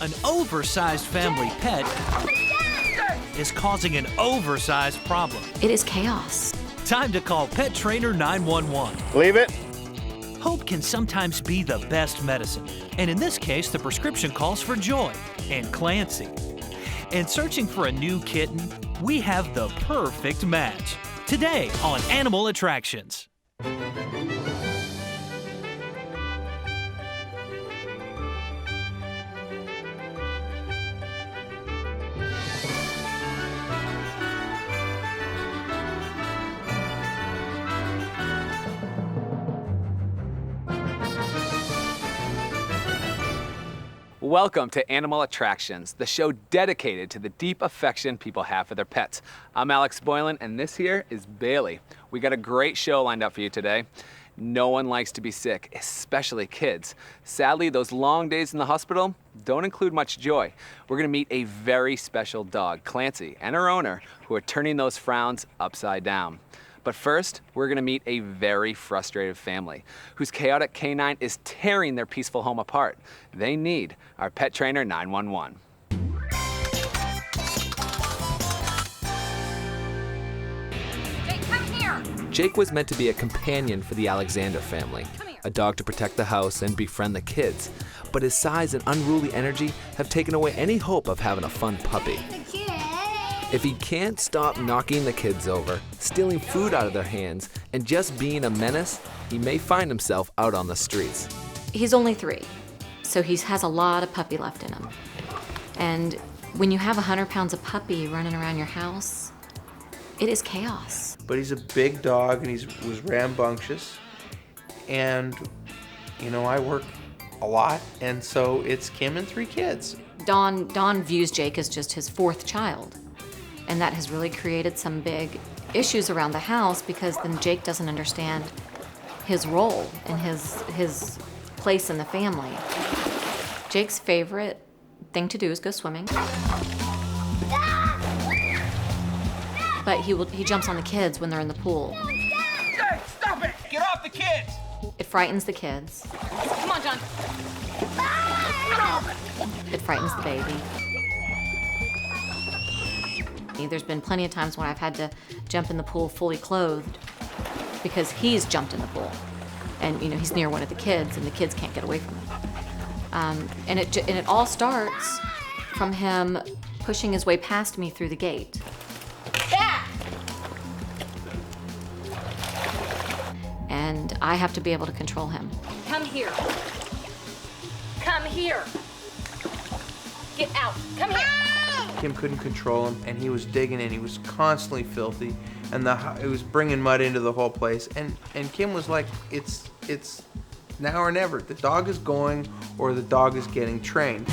An oversized family pet is causing an oversized problem. It is chaos. Time to call Pet Trainer 911. Leave it. Hope can sometimes be the best medicine, and in this case, the prescription calls for Joy and Clancy. And searching for a new kitten, we have the perfect match. Today on Animal Attractions. Welcome to Animal Attractions, the show dedicated to the deep affection people have for their pets. I'm Alex Boylan, and this here is Bailey. We got a great show lined up for you today. No one likes to be sick, especially kids. Sadly, those long days in the hospital don't include much joy. We're gonna meet a very special dog, Clancy, and her owner, who are turning those frowns upside down. But first, we're gonna meet a very frustrated family whose chaotic canine is tearing their peaceful home apart. They need our Pet Trainer 911. Jake, come here! Jake was meant to be a companion for the Alexander family, a dog to protect the house and befriend the kids. But his size and unruly energy have taken away any hope of having a fun puppy. If he can't stop knocking the kids over, stealing food out of their hands, and just being a menace, he may find himself out on the streets. He's only 3, so he has a lot of puppy left in him. And when you have 100 pounds of puppy running around your house, it is chaos. But he's a big dog and was rambunctious. And, you know, I work a lot, and so it's Kim and 3 kids. Don views Jake as just his 4th child. And that has really created some big issues around the house because then Jake doesn't understand his role and his place in the family. Jake's favorite thing to do is go swimming. But he jumps on the kids when they're in the pool. Hey, stop it! Get off the kids! It frightens the kids. Come on, John. It frightens the baby. There's been plenty of times when I've had to jump in the pool fully clothed because he's jumped in the pool. And, you know, he's near one of the kids and the kids can't get away from him. And it all starts from him pushing his way past me through the gate. Back! And I have to be able to control him. Come here. Come here. Get out. Come here. Kim couldn't control him, and he was digging in. He was constantly filthy, and it was bringing mud into the whole place. And Kim was like, it's now or never. The dog is going, or the dog is getting trained.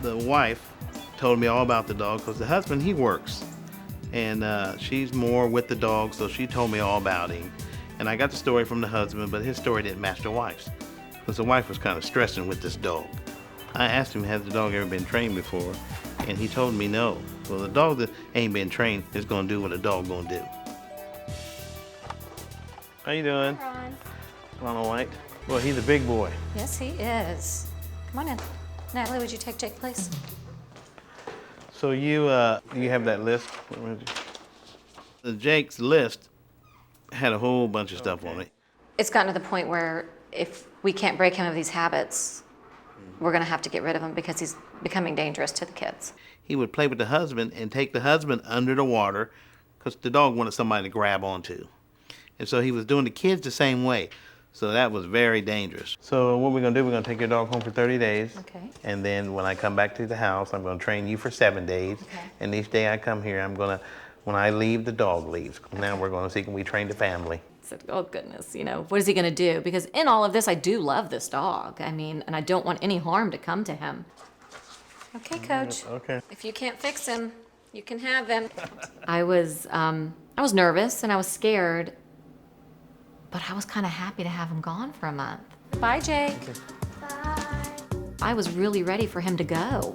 The wife told me all about the dog because the husband, he works. And she's more with the dog, so she told me all about him. And I got the story from the husband, but his story didn't match the wife's. Because the wife was kind of stressing with this dog. I asked him, has the dog ever been trained before? And he told me no. Well, the dog that ain't been trained is gonna do what a dog gonna do. How you doing? Ron. Ronald White. Well, he's a big boy. Yes, he is. Come on in. Natalie, would you take Jake, please? So you have that list? The Jake's list had a whole bunch of stuff on it. It's gotten to the point where if we can't break him of these habits, we're gonna have to get rid of him because he's becoming dangerous to the kids. He would play with the husband and take the husband under the water because the dog wanted somebody to grab onto. And so he was doing the kids the same way. So that was very dangerous. So what we're gonna do, we're gonna take your dog home for 30 days. Okay. And then when I come back to the house, I'm gonna train you for 7 days. Okay. And each day I come here, when I leave, the dog leaves. Now we're gonna see, can we train the family? I said, oh goodness, you know, what is he gonna do? Because in all of this, I do love this dog. I mean, and I don't want any harm to come to him. Okay, Coach. Okay. If you can't fix him, you can have him. I was nervous and I was scared, but I was kind of happy to have him gone for a month. Bye, Jake. Okay. Bye. I was really ready for him to go.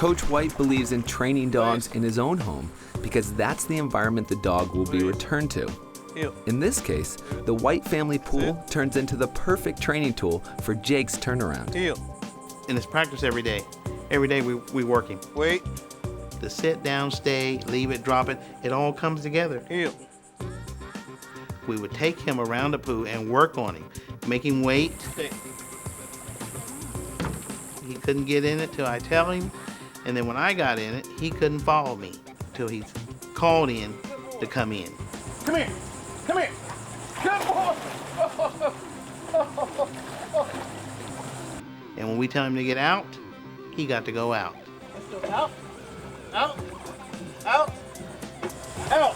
Coach White believes in training dogs in his own home because that's the environment the dog will be returned to. In this case, the White family pool turns into the perfect training tool for Jake's turnaround. And it's practice every day. Every day we working. Wait. The sit down, stay, leave it, drop it, it all comes together. Heel. We would take him around the pool and work on him, make him wait. Stay. He couldn't get in it till I tell him, and then when I got in it, he couldn't follow me till he called in to come in. Come here. Come here. Good boy. And when we tell him to get out, he got to go out. Let's go out. Out. Out. Out.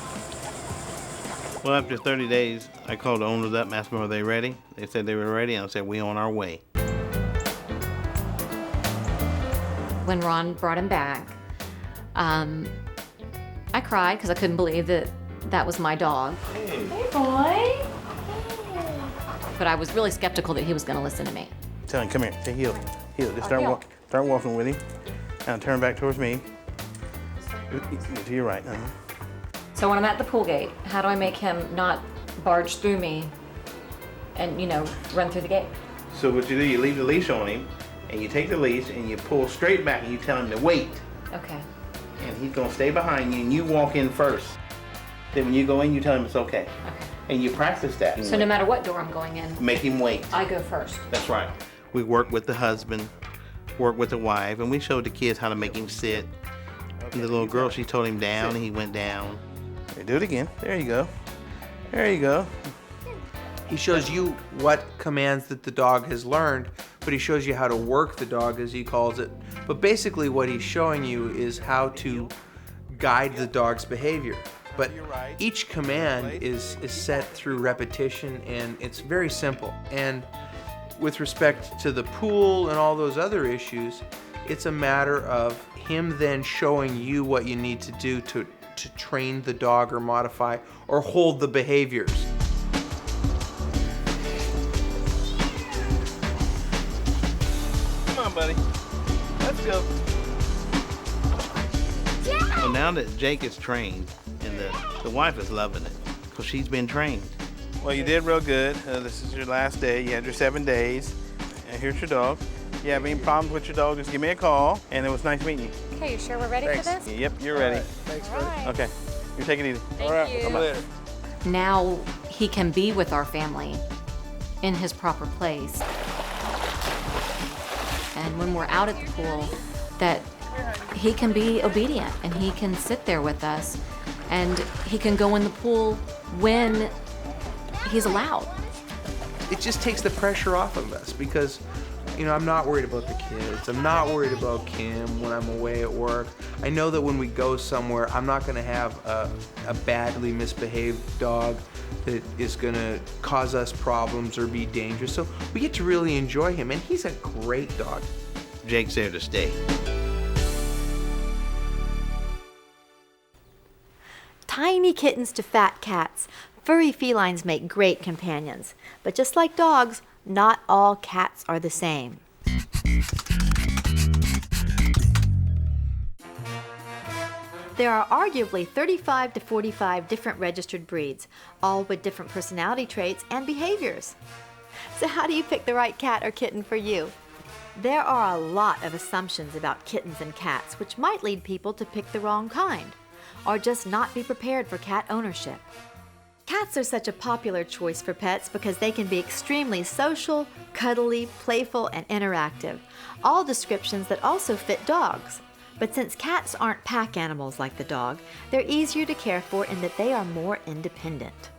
Well, after 30 days, I called the owners up and asked them, are they ready? They said they were ready, and I said, we on our way. When Ron brought him back, I cried because I couldn't believe that that was my dog. Hey, boy. But I was really skeptical that he was going to listen to me. Tell him, come here, say heel. Heel, just heel. start walking with him. Now turn back towards me. To your right. So when I'm at the pool gate, how do I make him not barge through me and, run through the gate? So what you do, you leave the leash on him, and you take the leash and you pull straight back and you tell him to wait. Okay. And he's gonna stay behind you and you walk in first. Then when you go in, you tell him it's okay. Okay. And you practice that. So no matter what door I'm going in, Make him wait. I go first. That's right. We work with the husband, work with the wife, and we showed the kids how to make him sit. And the little girl, she told him down, and he went down. Okay, do it again. There you go. There you go. He shows you what commands that the dog has learned, but he shows you how to work the dog, as he calls it. But basically what he's showing you is how to guide the dog's behavior. But each command is set through repetition, and it's very simple. And with respect to the pool and all those other issues, it's a matter of him then showing you what you need to do to train the dog or modify or hold the behaviors. Come on, buddy. Let's go. Well, now that Jake is trained, and the wife is loving it, because she's been trained. Well, you did real good. This is your last day. You had your 7 days. And here's your dog. If you have any problems with your dog, just give me a call. And it was nice meeting you. Okay, you sure we're ready for this? Yep, you're ready. Thanks, All right. Okay, you take it easy. Thank you. Come later. Now he can be with our family in his proper place. And when we're out at the pool, that he can be obedient and he can sit there with us and he can go in the pool when he's allowed. It just takes the pressure off of us because, I'm not worried about the kids. I'm not worried about Kim when I'm away at work. I know that when we go somewhere, I'm not going to have a badly misbehaved dog that is going to cause us problems or be dangerous. So we get to really enjoy him, and he's a great dog. Jake's there to stay. Tiny kittens to fat cats. Furry felines make great companions. But just like dogs, not all cats are the same. There are arguably 35 to 45 different registered breeds, all with different personality traits and behaviors. So how do you pick the right cat or kitten for you? There are a lot of assumptions about kittens and cats, which might lead people to pick the wrong kind, or just not be prepared for cat ownership. Cats are such a popular choice for pets because they can be extremely social, cuddly, playful, and interactive, all descriptions that also fit dogs. But since cats aren't pack animals like the dog, they're easier to care for in that they are more independent.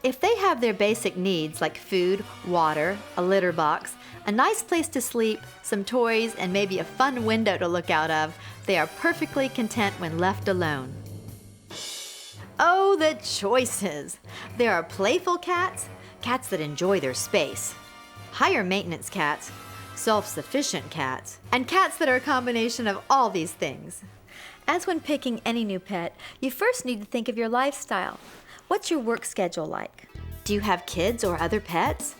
If they have their basic needs like food, water, a litter box, a nice place to sleep, some toys, and maybe a fun window to look out of, they are perfectly content when left alone. Oh, the choices! There are playful cats, cats that enjoy their space, higher maintenance cats, self-sufficient cats, and cats that are a combination of all these things. As when picking any new pet, you first need to think of your lifestyle. What's your work schedule like? Do you have kids or other pets?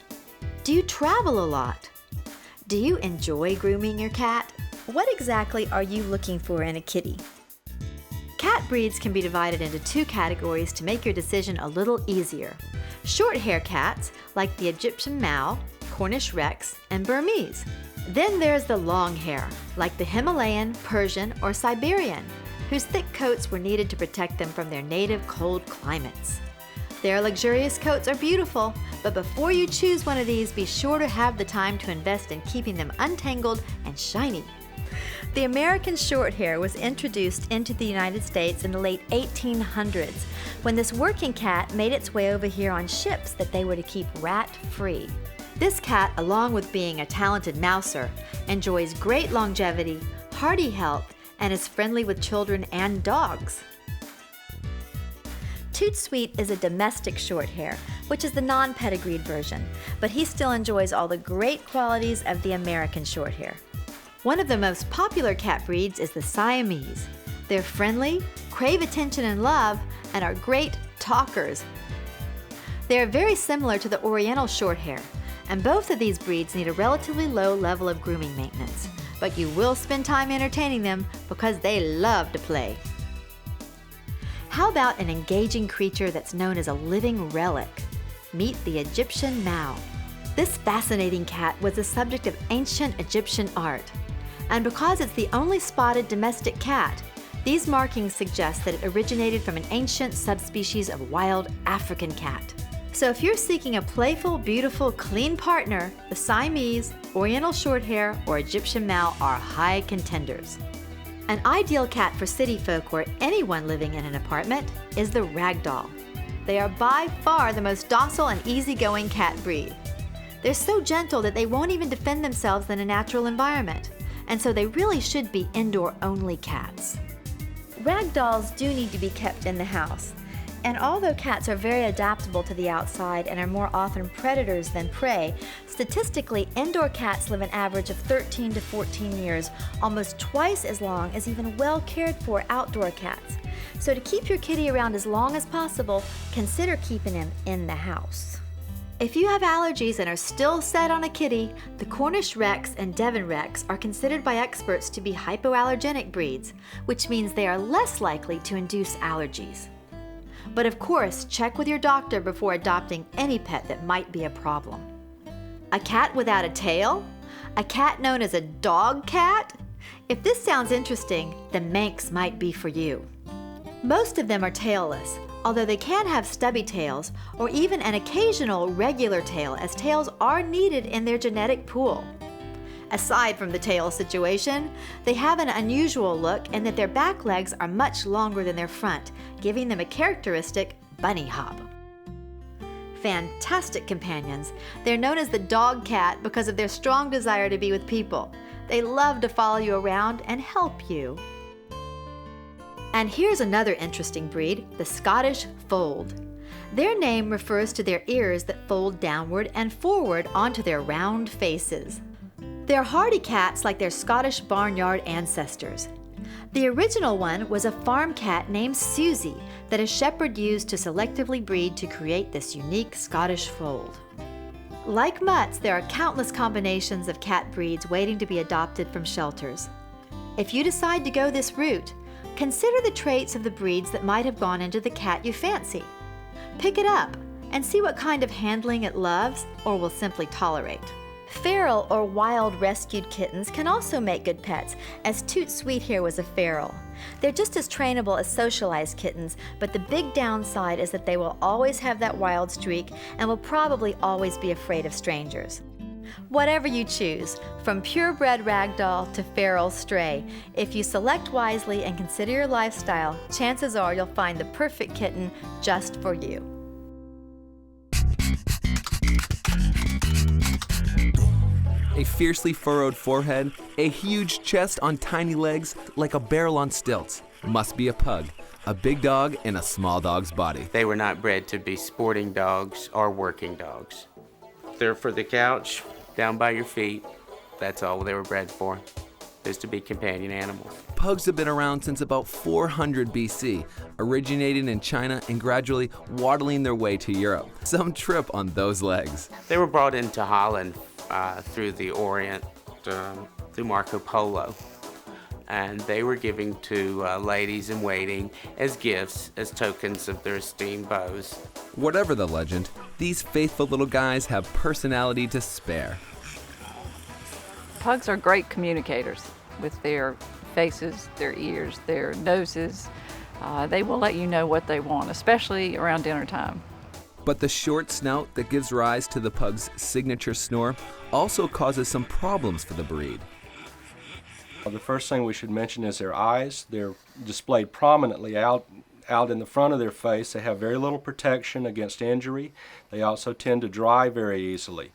Do you travel a lot? Do you enjoy grooming your cat? What exactly are you looking for in a kitty? Cat breeds can be divided into two categories to make your decision a little easier. Short hair cats, like the Egyptian Mal, Cornish Rex, and Burmese. Then there's the long hair, like the Himalayan, Persian, or Siberian, whose thick coats were needed to protect them from their native cold climates. Their luxurious coats are beautiful, but before you choose one of these, be sure to have the time to invest in keeping them untangled and shiny. The American Shorthair was introduced into the United States in the late 1800s, when this working cat made its way over here on ships that they were to keep rat-free. This cat, along with being a talented mouser, enjoys great longevity, hearty health, and is friendly with children and dogs. Toot Sweet is a domestic Shorthair, which is the non-pedigreed version, but he still enjoys all the great qualities of the American Shorthair. One of the most popular cat breeds is the Siamese. They're friendly, crave attention and love, and are great talkers. They are very similar to the Oriental Shorthair, and both of these breeds need a relatively low level of grooming maintenance, but you will spend time entertaining them because they love to play. How about an engaging creature that's known as a living relic? Meet the Egyptian Mal. This fascinating cat was the subject of ancient Egyptian art. And because it's the only spotted domestic cat, these markings suggest that it originated from an ancient subspecies of wild African cat. So if you're seeking a playful, beautiful, clean partner, the Siamese, Oriental Shorthair, or Egyptian Mal are high contenders. An ideal cat for city folk or anyone living in an apartment is the Ragdoll. They are by far the most docile and easygoing cat breed. They're so gentle that they won't even defend themselves in a natural environment, and so they really should be indoor-only cats. Ragdolls do need to be kept in the house, and although cats are very adaptable to the outside and are more often predators than prey, statistically indoor cats live an average of 13 to 14 years, almost twice as long as even well-cared-for outdoor cats. So to keep your kitty around as long as possible, consider keeping him in the house. If you have allergies and are still set on a kitty, the Cornish Rex and Devon Rex are considered by experts to be hypoallergenic breeds, which means they are less likely to induce allergies. But of course, check with your doctor before adopting any pet that might be a problem. A cat without a tail? A cat known as a dog cat? If this sounds interesting, the Manx might be for you. Most of them are tailless, although they can have stubby tails or even an occasional regular tail, as tails are needed in their genetic pool. Aside from the tail situation, they have an unusual look in that their back legs are much longer than their front, giving them a characteristic bunny hop. Fantastic companions. They're known as the dog cat because of their strong desire to be with people. They love to follow you around and help you. And here's another interesting breed, the Scottish Fold. Their name refers to their ears that fold downward and forward onto their round faces. They're hardy cats like their Scottish barnyard ancestors. The original one was a farm cat named Susie that a shepherd used to selectively breed to create this unique Scottish fold. Like mutts, there are countless combinations of cat breeds waiting to be adopted from shelters. If you decide to go this route, consider the traits of the breeds that might have gone into the cat you fancy. Pick it up and see what kind of handling it loves or will simply tolerate. Feral or wild rescued kittens can also make good pets, as Toot Sweet here was a feral. They're just as trainable as socialized kittens, but the big downside is that they will always have that wild streak and will probably always be afraid of strangers. Whatever you choose, from purebred ragdoll to feral stray, if you select wisely and consider your lifestyle, chances are you'll find the perfect kitten just for you. A fiercely furrowed forehead, a huge chest on tiny legs like a barrel on stilts. Must be a pug, a big dog in a small dog's body. They were not bred to be sporting dogs or working dogs. They're for the couch, down by your feet. That's all they were bred for, is to be companion animals. Pugs have been around since about 400 BC, originating in China and gradually waddling their way to Europe. Some trip on those legs. They were brought into Holland through the Orient, through Marco Polo. and they were given to ladies in waiting as gifts, as tokens of their esteemed beaux. Whatever the legend, these faithful little guys have personality to spare. Pugs are great communicators with their faces, their ears, their noses. They will let you know what they want, especially around dinner time. But the short snout that gives rise to the pug's signature snore also causes some problems for the breed. The first thing we should mention is their eyes. They're displayed prominently out in the front of their face. They have very little protection against injury. They also tend to dry very easily.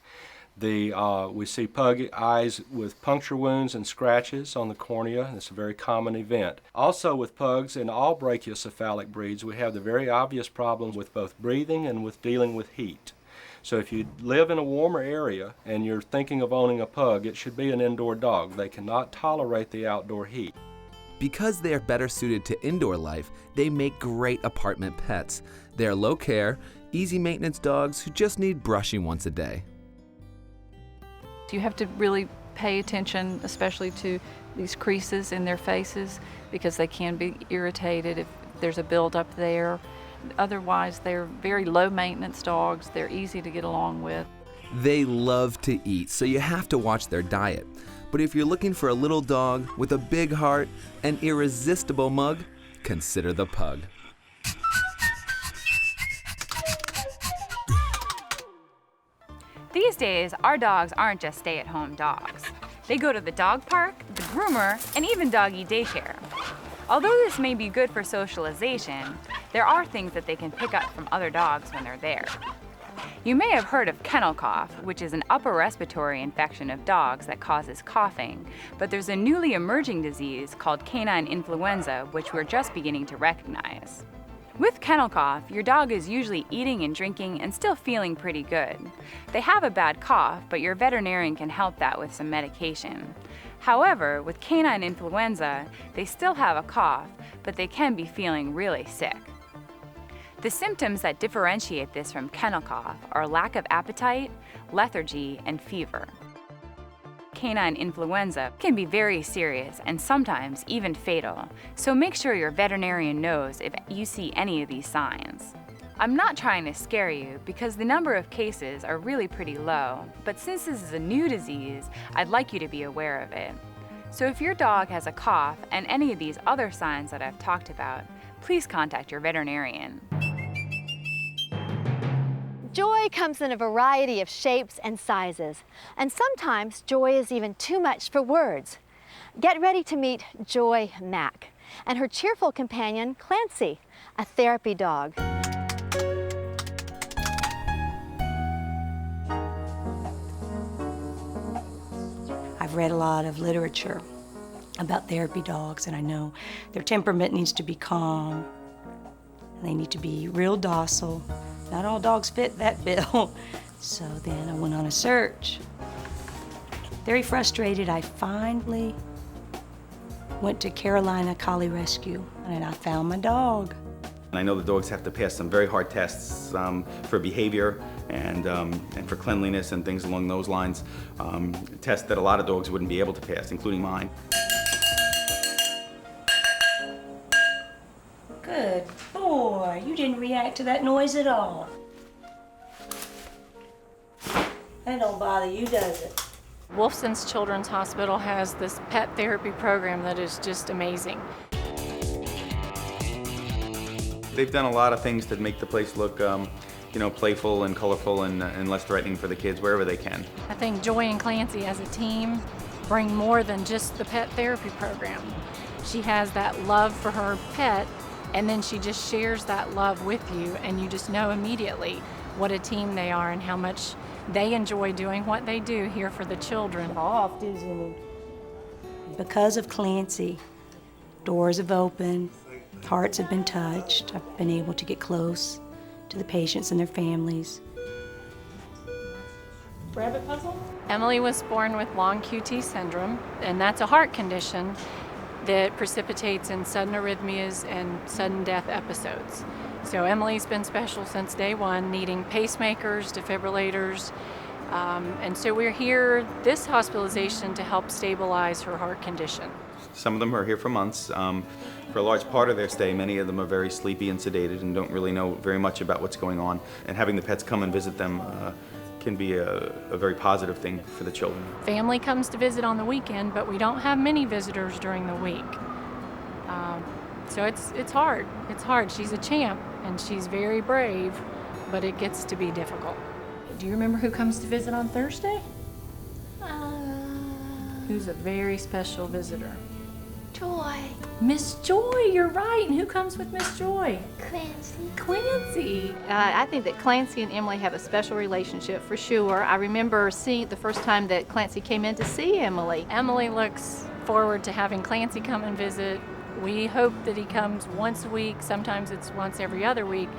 We see pug eyes with puncture wounds and scratches on the cornea. It's a very common event. Also with pugs and all brachiocephalic breeds, we have the very obvious problems with both breathing and with dealing with heat. So if you live in a warmer area and you're thinking of owning a pug, it should be an indoor dog. They cannot tolerate the outdoor heat. Because they are better suited to indoor life, they make great apartment pets. They are low care, easy maintenance dogs who just need brushing once a day. You have to really pay attention, especially to these creases in their faces, because they can be irritated if there's a buildup there. Otherwise, they're very low maintenance dogs. They're easy to get along with. They love to eat, so you have to watch their diet. But if you're looking for a little dog with a big heart and irresistible mug, consider the pug. These days, our dogs aren't just stay-at-home dogs. They go to the dog park, the groomer, and even doggy daycare. Although this may be good for socialization, there are things that they can pick up from other dogs when they're there. You may have heard of kennel cough, which is an upper respiratory infection of dogs that causes coughing, but there's a newly emerging disease called canine influenza, which we're just beginning to recognize. With kennel cough, your dog is usually eating and drinking and still feeling pretty good. They have a bad cough, but your veterinarian can help that with some medication. However, with canine influenza, they still have a cough, but they can be feeling really sick. The symptoms that differentiate this from kennel cough are lack of appetite, lethargy, and fever. Canine influenza can be very serious and sometimes even fatal, so make sure your veterinarian knows if you see any of these signs. I'm not trying to scare you because the number of cases are really pretty low, but since this is a new disease, I'd like you to be aware of it. So if your dog has a cough and any of these other signs that I've talked about, please contact your veterinarian. Joy comes in a variety of shapes and sizes, and sometimes joy is even too much for words. Get ready to meet Joy Mack and her cheerful companion, Clancy, a therapy dog. I've read a lot of literature about therapy dogs, and I know their temperament needs to be calm. They need to be real docile. Not all dogs fit that bill. So then I went on a search. Very frustrated, I finally went to Carolina Collie Rescue, and I found my dog. I know the dogs have to pass some very hard tests for behavior and for cleanliness and things along those lines. Tests that a lot of dogs wouldn't be able to pass, including mine. Good boy, you didn't react to that noise at all. That don't bother you, does it? Wolfson's Children's Hospital has this pet therapy program that is just amazing. They've done a lot of things to make the place look, playful and colorful and less threatening for the kids wherever they can. I think Joy and Clancy as a team bring more than just the pet therapy program. She has that love for her pet, and then she just shares that love with you, and you just know immediately what a team they are and how much they enjoy doing what they do here for the children. Off, isn't it? Because of Clancy, doors have opened, hearts have been touched. I've been able to get close to the patients and their families. Rabbit puzzle? Emily was born with long QT syndrome, and that's a heart condition that precipitates in sudden arrhythmias and sudden death episodes. So Emily's been special since day one, needing pacemakers, defibrillators, and so we're here this hospitalization to help stabilize her heart condition. Some of them are here for months. For a large part of their stay, many of them are very sleepy and sedated and don't really know very much about what's going on. And having the pets come and visit them can be a very positive thing for the children. Family comes to visit on the weekend, but we don't have many visitors during the week. So it's hard. It's hard. She's a champ, and she's very brave, but it gets to be difficult. Do you remember who comes to visit on Thursday? Who's a very special visitor? Joy. Miss Joy, you're right. And who comes with Miss Joy? Clancy. Clancy. I think that Clancy and Emily have a special relationship for sure. I remember seeing the first time that Clancy came in to see Emily. Emily looks forward to having Clancy come and visit. We hope that he comes once a week. Sometimes it's once every other week,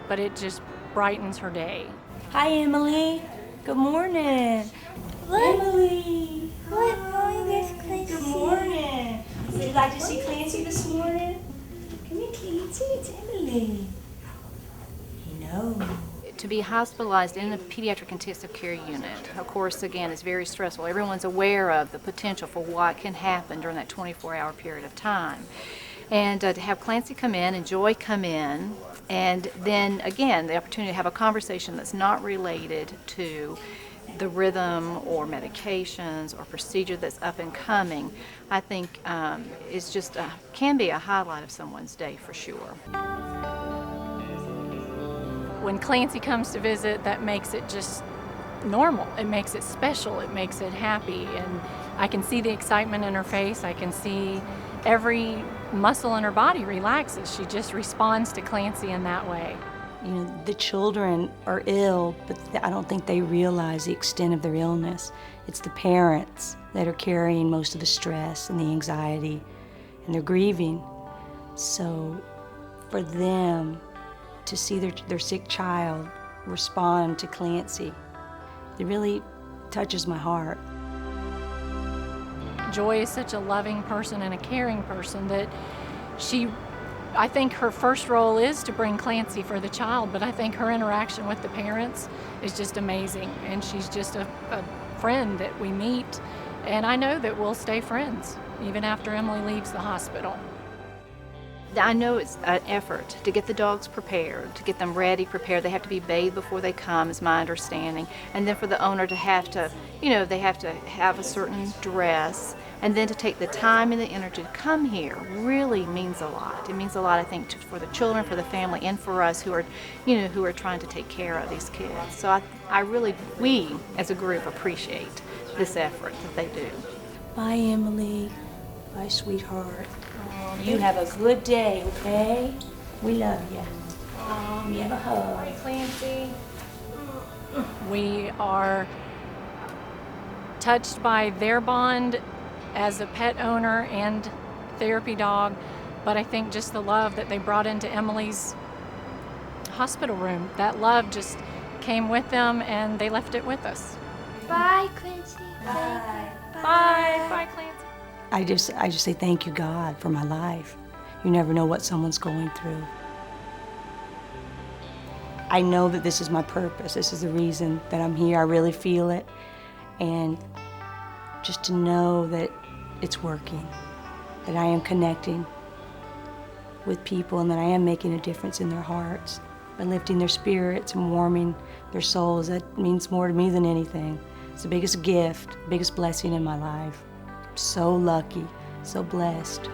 but it just brightens her day. Hi, Emily. Good morning. Emily. What? Oh, there's Clancy. Good morning. Would you like to see Clancy this morning? Come here, Clancy. It's Emily. No. To be hospitalized in the pediatric intensive care unit, of course, again, is very stressful. Everyone's aware of the potential for what can happen during that 24-hour period of time. And to have Clancy come in and Joy come in, and then, again, the opportunity to have a conversation that's not related to the rhythm or medications or procedure that's up and coming, I think is just can be a highlight of someone's day for sure. When Clancy comes to visit, that makes it just normal. It makes it special. It makes it happy. And I can see the excitement in her face. I can see every muscle in her body relaxes. She just responds to Clancy in that way. You know, the children are ill, but I don't think they realize the extent of their illness. It's the parents that are carrying most of the stress and the anxiety, and they're grieving. So for them to see their sick child respond to Clancy, it really touches my heart. Joy is such a loving person and a caring person that I think her first role is to bring Clancy for the child, but I think her interaction with the parents is just amazing, and she's just a friend that we meet, and I know that we'll stay friends even after Emily leaves the hospital. I know it's an effort to get the dogs prepared, to get them ready, prepared. They have to be bathed before they come, is my understanding. And then for the owner to have to, they have to have a certain dress. And then to take the time and the energy to come here really means a lot. It means a lot, I think, for the children, for the family, and for us who are trying to take care of these kids. So we as a group appreciate this effort that they do. Bye, Emily. Bye, sweetheart. You have a good day, okay? We love you. You have a hug. Hi, Clancy. We are touched by their bond as a pet owner and therapy dog, but I think just the love that they brought into Emily's hospital room, that love just came with them and they left it with us. Bye, Clancy. Bye. Bye. Bye, Clancy. I just say thank you, God, for my life. You never know what someone's going through. I know that this is my purpose. This is the reason that I'm here. I really feel it. And just to know that it's working, that I am connecting with people and that I am making a difference in their hearts by lifting their spirits and warming their souls, that means more to me than anything. It's the biggest gift, biggest blessing in my life. So lucky, so blessed.